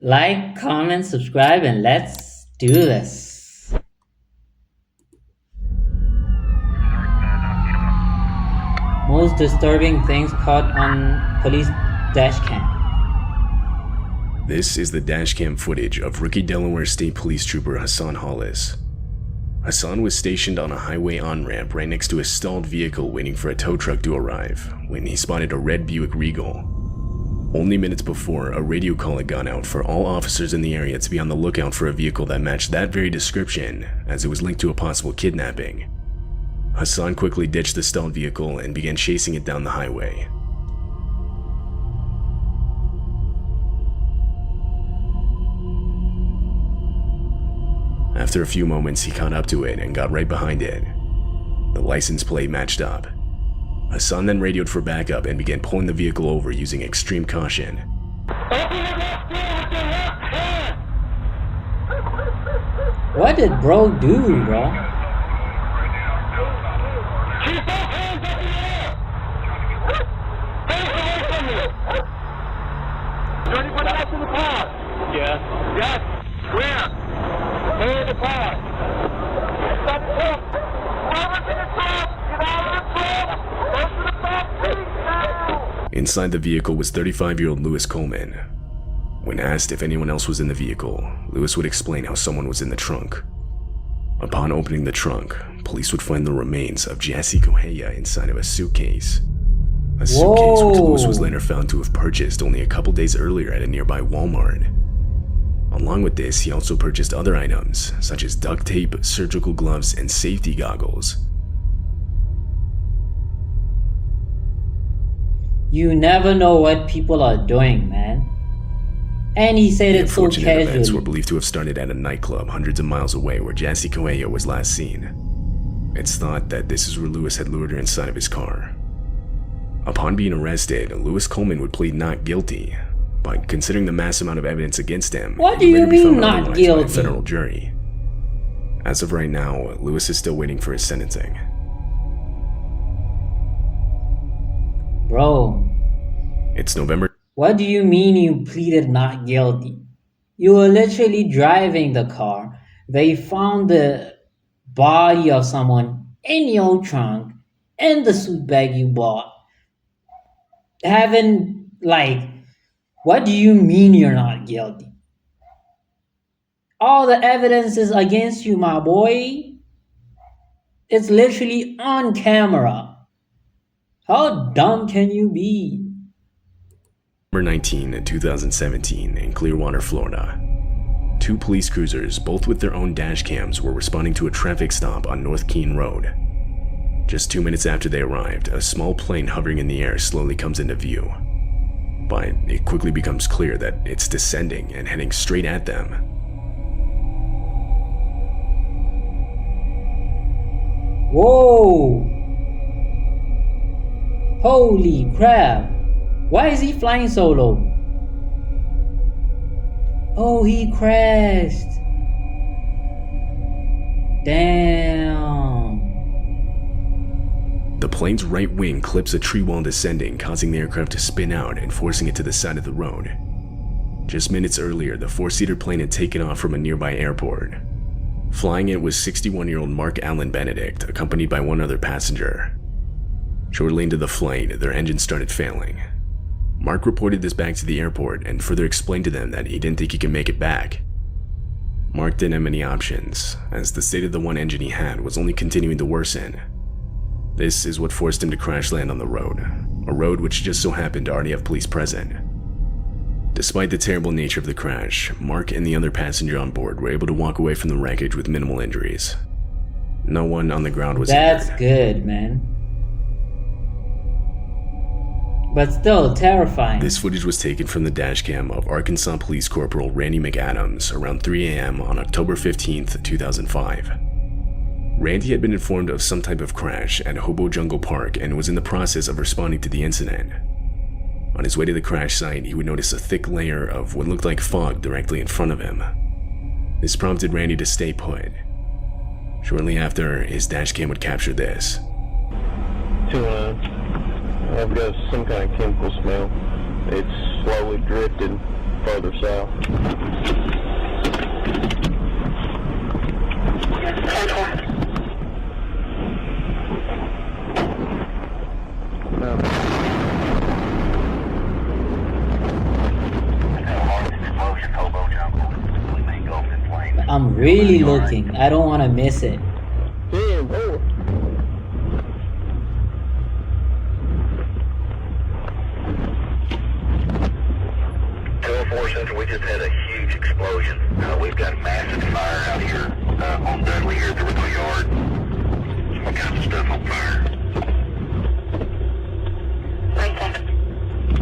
Like, comment, subscribe, and let's do this. Most disturbing things caught on police dashcam. This is the dashcam footage of rookie Delaware State Police Trooper Hassan Hollis. Hassan was stationed on a highway on-ramp right next to a stalled vehicle waiting for a tow truck to arrive when he spotted a red Buick Regal. Only minutes before, a radio call had gone out for all officers in the area to be on the lookout for a vehicle that matched that very description, as it was linked to a possible kidnapping. Hassan quickly ditched the stalled vehicle and began chasing it down the highway. After a few moments, he caught up to it and got right behind it. The license plate matched up. Hassan then radioed for backup and began pulling the vehicle over using extreme caution. What did bro do, bro? Keep both hands up in the air! Hands away from me! You anybody else in the car? Yes. Yes? Where? Where in the car? Stop the truck! Whoever's in the truck! Get out of the truck! Go to the back seat now! Inside the vehicle was 35-year-old Lewis Coleman. When asked if anyone else was in the vehicle, Lewis would explain how someone was in the trunk. Upon opening the trunk, police would find the remains of Jassy Correia inside of a suitcase. A suitcase which Lewis was later found to have purchased only a couple days earlier at a nearby Walmart. Along with this, he also purchased other items, such as duct tape, surgical gloves, and safety goggles. You never know what people are doing, man. And he said it so Unfortunate events were casually. believed to have started at a nightclub hundreds of miles away where Jassy Correia was last seen. It's thought that this is where Lewis had lured her inside of his car. Upon being arrested, Lewis Coleman would plead not guilty, but considering the mass amount of evidence against him, What do he'd you later be mean found not otherwise by guilty? a federal jury. As of right now, Lewis is still waiting for his sentencing. Bro, It's November. what do you mean you pleaded not guilty? You were literally driving the car. They found the body of someone in your trunk, in the suit bag you bought. What do you mean you're not guilty? All the evidence is against you, my boy. It's literally on camera. How dumb can you be? November 19, 2017, in Clearwater, Florida. Two police cruisers, both with their own dash cams, were responding to a traffic stop on North Keene Road. Just 2 minutes after they arrived, a small plane hovering in the air slowly comes into view. But it quickly becomes clear that it's descending and heading straight at them. Whoa! Holy crap! Why is he flying so low? Oh, he crashed. Damn. The plane's right wing clips a tree while descending, causing the aircraft to spin out and forcing it to the side of the road. Just minutes earlier, the four-seater plane had taken off from a nearby airport. Flying it was 61-year-old Mark Allen Benedict, accompanied by one other passenger. Shortly into the flight, their engine started failing. Mark reported this back to the airport and further explained to them that he didn't think he could make it back. Mark didn't have many options, as the state of the one engine he had was only continuing to worsen. This is what forced him to crash land on the road, a road which just so happened to already have police present. Despite the terrible nature of the crash, Mark and the other passenger on board were able to walk away from the wreckage with minimal injuries. No one on the ground was That's injured. good, man. But still terrifying. This footage was taken from the dashcam of Arkansas Police Corporal Randy McAdams around 3 a.m. on October 15, 2005. Randy had been informed of some type of crash at Hobo Jungle Park and was in the process of responding to the incident. On his way to the crash site, he would notice a thick layer of what looked like fog directly in front of him. This prompted Randy to stay put. Shortly after, his dashcam would capture this. I've got some kind of chemical smell. It's slowly drifting further south. I'm really looking. I don't want to miss it. Damn, boy. Center, we just had a huge explosion. We've got massive fire out here on Dudley here at the Riddle Yard. All kinds of stuff on fire.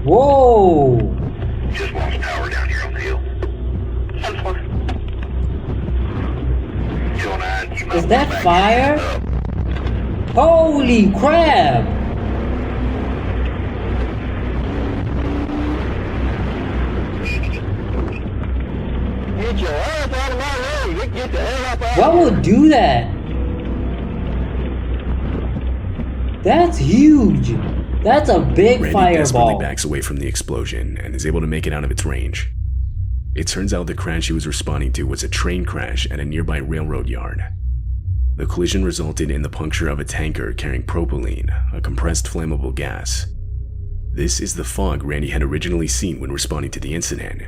Whoa! Just lost power down here on the hill. 209, you might Is want that to back fire? your head up. Holy crap! Get your ass out of my road. Get the hell up out What of here. would do that? That's huge. That's a big Randy desperately fireball. backs away from the explosion and is able to make it out of its range. It turns out the crash he was responding to was a train crash at a nearby railroad yard. The collision resulted in the puncture of a tanker carrying propylene, a compressed flammable gas. This is the fog Randy had originally seen when responding to the incident.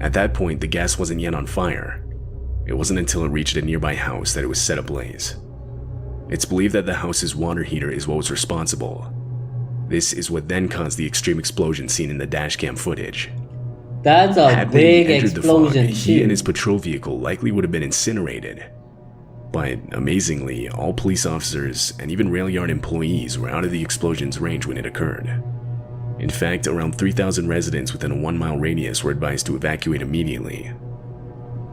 At that point, the gas wasn't yet on fire. It wasn't until it reached a nearby house that it was set ablaze. It's believed that the house's water heater is what was responsible. This is what then caused the extreme explosion seen in the dashcam footage. That's a Had big Randy entered the fog, explosion he and too. his patrol vehicle likely would have been incinerated. But amazingly, all police officers and even rail yard employees were out of the explosion's range when it occurred. In fact, around 3,000 residents within a 1-mile radius were advised to evacuate immediately.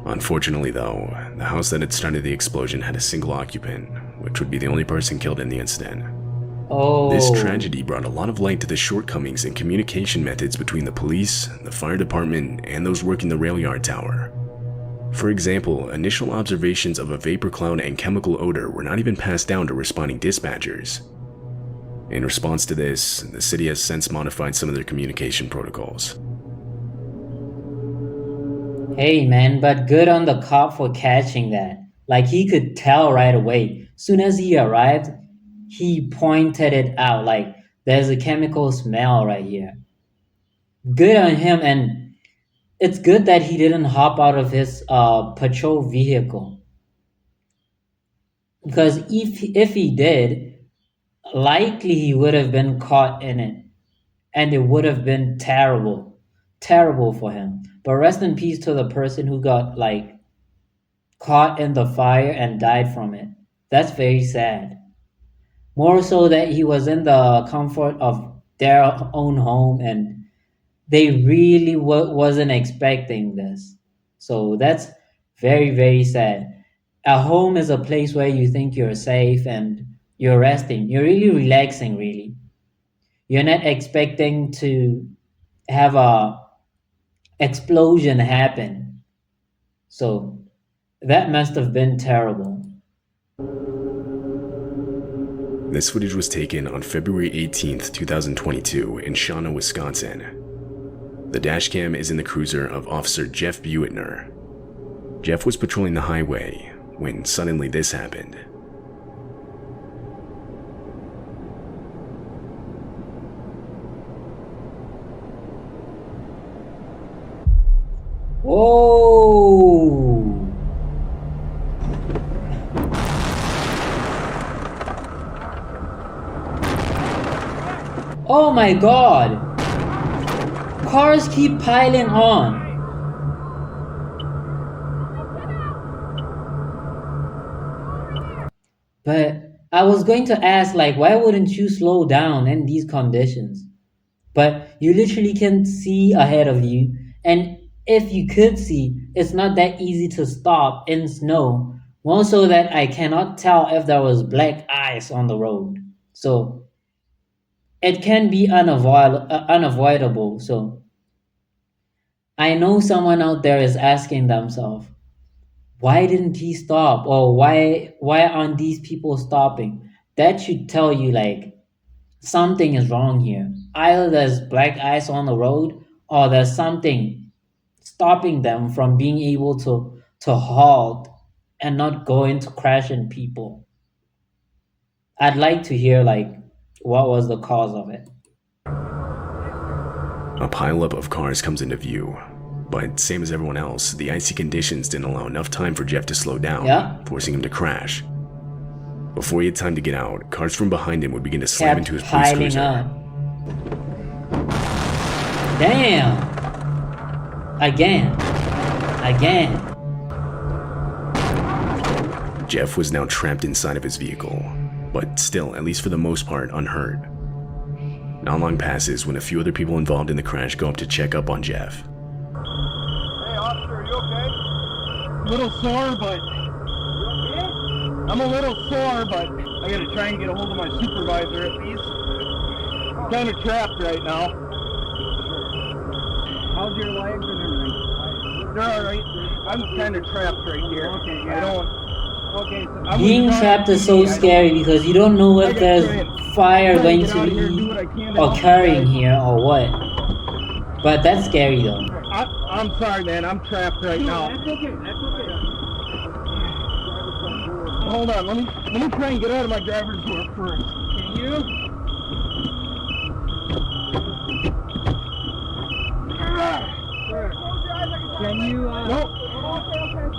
Unfortunately though, the house that had started the explosion had a single occupant, which would be the only person killed in the incident. Oh. This tragedy brought a lot of light to the shortcomings in communication methods between the police, the fire department, and those working the rail yard tower. For example, initial observations of a vapor cloud and chemical odor were not even passed down to responding dispatchers. In response to this, the city has since modified some of their communication protocols. Hey man, but good on the cop for catching that. Like he could tell right away. Soon as he arrived, he pointed it out like there's a chemical smell right here. Good on him, and it's good that he didn't hop out of his patrol vehicle. Because if he did, likely he would have been caught in it. And it would have been terrible. Terrible for him. But rest in peace to the person who got like caught in the fire and died from it. That's very sad. More so that he was in the comfort of their own home and they really wasn't expecting this. So that's very, very sad. A home is a place where you think you're safe and you're resting. You're really relaxing, really. You're not expecting to have a explosion happen. So that must have been terrible. This footage was taken on February 18th, 2022 in Shawnee, Wisconsin. The dashcam is in the cruiser of Officer Jeff Buettner. Jeff was patrolling the highway when suddenly this happened. Whoa! Oh my god! Cars keep piling on. But I was going to ask, like, why wouldn't you slow down in these conditions? But you literally can see ahead of you, and if you could see, it's not that easy to stop in snow. More so that I cannot tell if there was black ice on the road. So it can be unavoidable. So I know someone out there is asking themselves, why didn't he stop? Or why aren't these people stopping? That should tell you like something is wrong here. Either there's black ice on the road or there's something stopping them from being able to halt and not go into crashing people. I'd like to hear like what was the cause of it. A pileup of cars comes into view, but same as everyone else, the icy conditions didn't allow enough time for Jeff to slow down, Yeah. forcing him to crash. Before he had time to get out, cars from behind him would begin to slam Kept into his police piling cruiser. up. Damn. Again. Jeff was now trapped inside of his vehicle, but still, at least for the most part, unhurt. Not long passes when a few other people involved in the crash go up to check up on Jeff. Hey, officer, are you okay? A little sore, but... You okay? I'm a little sore, but I gotta try and get a hold of my supervisor at least. I'm kind of trapped right now. How's your legs and everything? They're alright. I'm kind of trapped right here. Okay, yeah. I don't... Okay, so Being trapped is so scary because you don't know if there's fire going to be occurring here or what. But that's scary though. I'm sorry, man. I'm trapped right now. That's okay. Hold on. Let me try and get out of my driver's door first. Can you? Can you? Nope.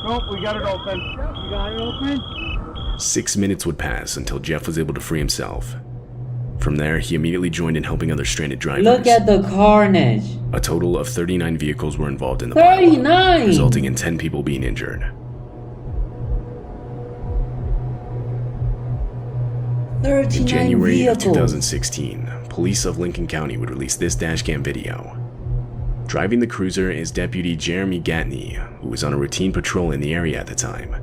Nope. We got it open. You got it open? 6 minutes would pass until Jeff was able to free himself. From there, he immediately joined in helping other stranded drivers. Look at the carnage. A total of 39 vehicles were involved in the 39! pileup, resulting in 10 people being injured. 39 In January vehicles. of 2016, police of Lincoln County would release this dashcam video. Driving the cruiser is Deputy Jeremy Gatney, who was on a routine patrol in the area at the time.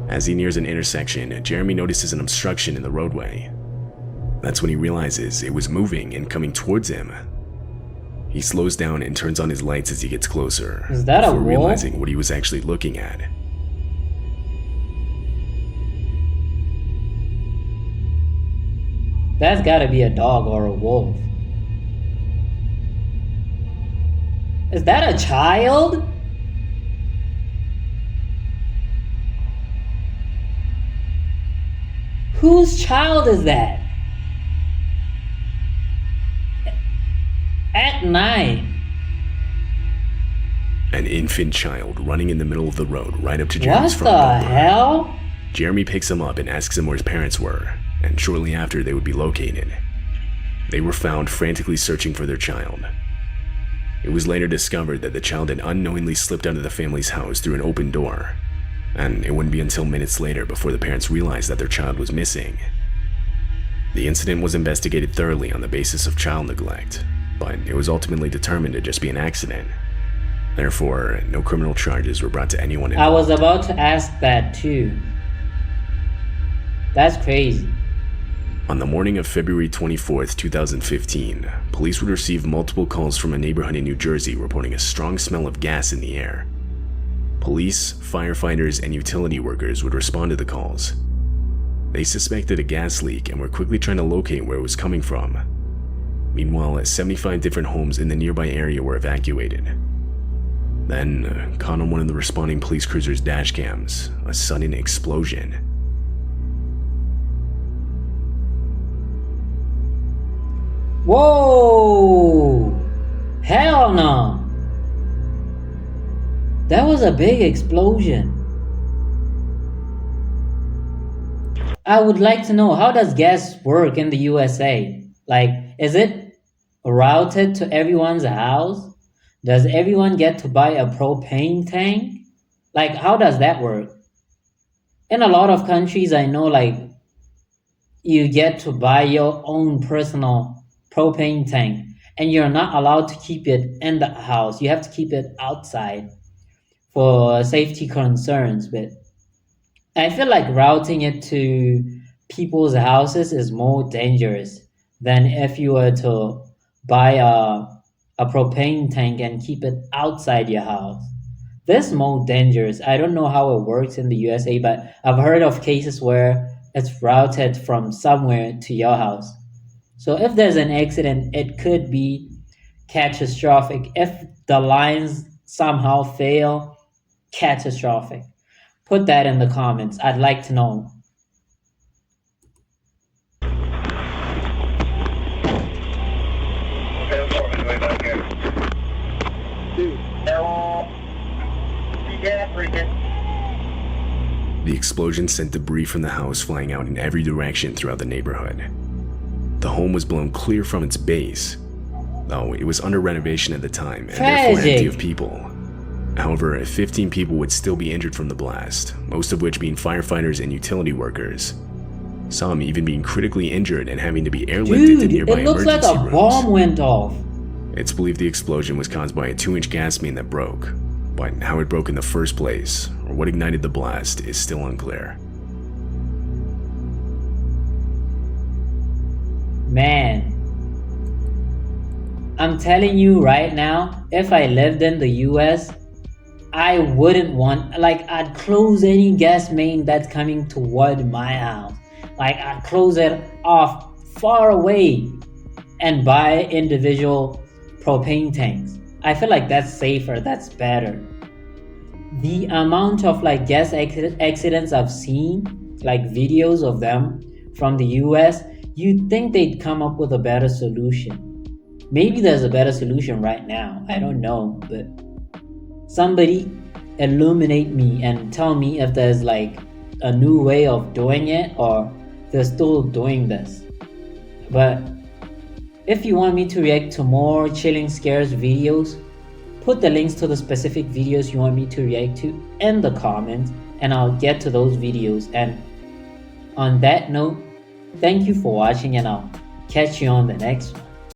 As he nears an intersection, Jeremy notices an obstruction in the roadway. That's when he realizes it was moving and coming towards him. He slows down and turns on his lights as he gets closer, Is that a before wolf? realizing what he was actually looking at. That's gotta be a dog or a wolf. Is that a child? Whose child is that? At night. An infant child running in the middle of the road right up to What Jeremy's the front door. hell? Jeremy picks him up and asks him where his parents were, and shortly after they would be located. They were found frantically searching for their child. It was later discovered that the child had unknowingly slipped out of the family's house through an open door, and it wouldn't be until minutes later before the parents realized that their child was missing. The incident was investigated thoroughly on the basis of child neglect, but it was ultimately determined to just be an accident. Therefore, no criminal charges were brought to anyone I involved. was about to ask that too. That's crazy. On the morning of February 24th, 2015, police would receive multiple calls from a neighborhood in New Jersey reporting a strong smell of gas in the air. Police, firefighters, and utility workers would respond to the calls. They suspected a gas leak and were quickly trying to locate where it was coming from. Meanwhile, 75 different homes in the nearby area were evacuated. Then, caught on one of the responding police cruiser's dash cams, a sudden explosion. Whoa! Hell no! That was a big explosion. I would like to know, how does gas work in the USA? Like, is it routed to everyone's house? Does everyone get to buy a propane tank? Like, how does that work? In a lot of countries, I know, like, you get to buy your own personal propane tank, and you're not allowed to keep it in the house. You have to keep it outside for safety concerns. But I feel like routing it to people's houses is more dangerous than if you were to buy a propane tank and keep it outside your house. This is more dangerous. I don't know how it works in the USA, but I've heard of cases where it's routed from somewhere to your house. So if there's an accident, it could be catastrophic if the lines somehow fail, catastrophic? Put that in the comments. I'd like to know. The explosion sent debris from the house flying out in every direction throughout the neighborhood. The home was blown clear from its base, though it was under renovation at the time and therefore empty Tragic. of people. However, 15 people would still be injured from the blast, most of which being firefighters and utility workers. Some even being critically injured and having to be airlifted to Dude, nearby it looks like emergency a rooms. bomb went off. It's believed the explosion was caused by a 2-inch gas main that broke, but how it broke in the first place, or what ignited the blast, is still unclear. Man, I'm telling you right now, if I lived in the US, I wouldn't want, like, I'd close any gas main that's coming toward my house. Like, I'd close it off far away and buy individual propane tanks. I feel like that's safer, that's better. The amount of like gas accidents I've seen, like videos of them from the US, you'd think they'd come up with a better solution. Maybe there's a better solution right now, I don't know, but somebody illuminate me and tell me if there's like a new way of doing it or they're still doing this. But if you want me to react to more chilling scares videos, put the links to the specific videos you want me to react to in the comments and I'll get to those videos. And on that note, thank you for watching and I'll catch you on the next one.